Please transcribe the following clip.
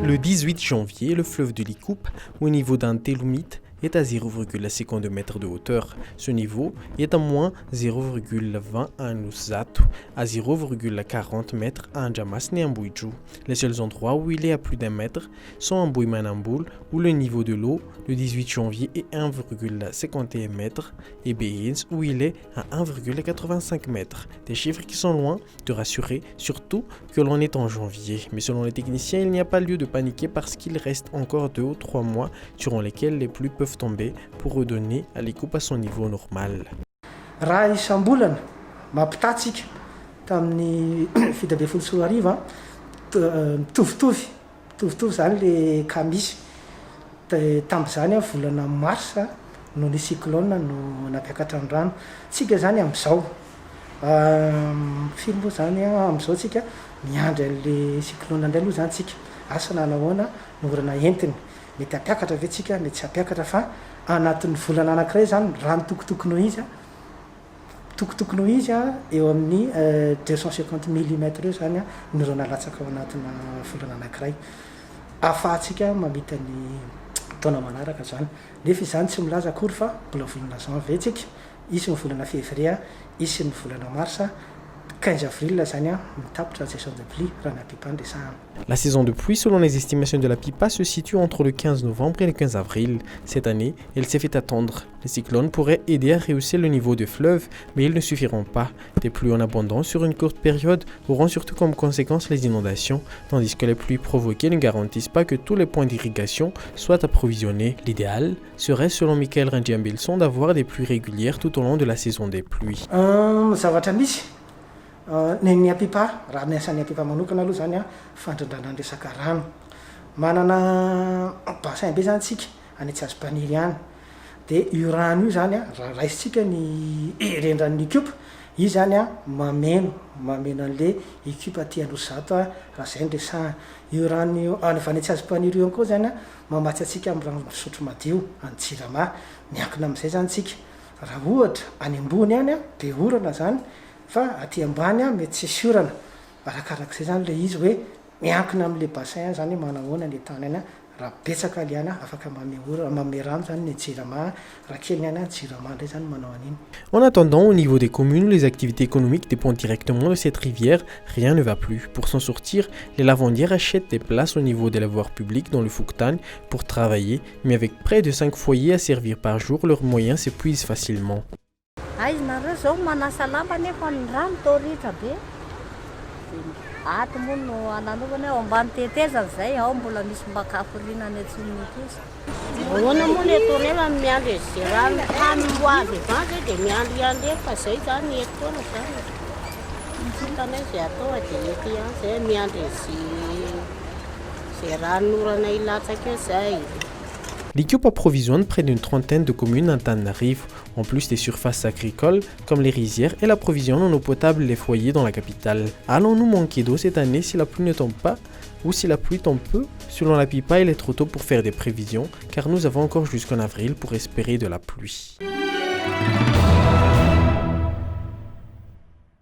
Le 18 janvier, le fleuve de l'Icoupe, au niveau d'un télomite, est à 0,52 m de hauteur. Ce niveau est à moins 0,20 à Nusatu, à 0,40 m à Njamas Niambouidjou. Les seuls endroits où il est à plus d'un mètre sont en Bouimanamboul, où le niveau de l'eau le 18 janvier est 1,51 m, et Beins, où il est à 1,85 m. Des chiffres qui sont loin de rassurer, surtout que l'on est en janvier. Mais selon les techniciens, il n'y a pas lieu de paniquer parce qu'il reste encore 2 ou 3 mois durant lesquels les pluies peuvent tomber pour redonner à l'Icoupe à son niveau normal. Raha isam-bolana mampitatsika tamin'ny fito amby folo sy roa arivo mitovitovy zany le kamisy tamin'izany volana marsa no ny cyclone no nampiakatra ny rano tsika zany amin'izao firy moa zany amin'izao tsika miandry an'le cyclone indray aloha zany tsika asa na nahoana no orana entiny mety hampiakatra ve tsika mety tsy hampiakatra fa anatin'ny volana anankiray zany rano tokotokonao izy eo amin'ny 250 mm eo zany ny rano latsaka ao anatina volana anankiray ahafahantsika mamita ny taona manaraka zany nefa izany tsy milaza akory fa mbola volana janvier tsika isy ny volana février isy ny volana marsa 15 avril zany mitapitra la saison de pluie raha ny apipa ndresahana. La saison de pluie, selon les estimations de la PIPA, se situe entre le 15 novembre et le 15 avril. Cette année, elle s'est fait attendre. Les cyclones pourraient aider à rehausser le niveau des fleuves, mais ils ne suffiront pas. Des pluies en abondance sur une courte période auront surtout comme conséquence les inondations, tandis que les pluies provoquées ne garantissent pas que tous les points d'irrigation soient approvisionnés. L'idéal serait, selon Michael Randiambilson, d'avoir des pluies régulières tout au long de la saison des pluies. Ny apipa raha ny asan'ny apipa manokana aloha zany fandrindrana ny resaka rano manana bassin be zany tsika any Antsihazipaniry any de io rano io zany raha raisitsika ny rendran'ny Icoupe io zany mameno an'le Icoupe aty Anosizato raha zay ndresahana io rano io any avy any Antsihazipaniry io koa zany mamatsy atsika amin'ny rano fisotro madio any Jirama miankina amin'izay zany tsika raha ohatra any ambony any de orana zany fa aty ambany mety tsisy orana arakarak'izay zany le izy hoe miankina amin'le bassin zany manahoana le tany any raha betsaka le any afaka mame rano zany ny Jirama raha kely any Jirama ndray zany manao an'iny. En attendant, au niveau des communes où les activités économiques dépendent directement de cette rivière, rien ne va plus. Pour s'en sortir, les lavandières achètent des places au niveau des lavoirs publics dans le Fouktane pour travailler, mais avec près de 5 foyers à servir par jour, leurs moyens s'épuisent facilement. Aizinareo zao manasa lamba nefa ny rano toritra be ato moa no ananovana ao ambany tetezana zay ao mbola misy mbakaforiana ny atsimo kosa ahoana moa le torela miandry ze rano tany hoavy avy de miandry fa zay zany etoana zany sitanay zay atao de ety zay miandry ze rano orana ilatsaka zay. L'Icoupe approvisionne près d'une trentaine de communes en Tanarive, en plus des surfaces agricoles comme les rizières, elle approvisionne en eau potable les foyers dans la capitale. Allons-nous manquer d'eau cette année si la pluie ne tombe pas ou si la pluie tombe peu? Selon la PIPA, il est trop tôt pour faire des prévisions car nous avons encore jusqu'en avril pour espérer de la pluie.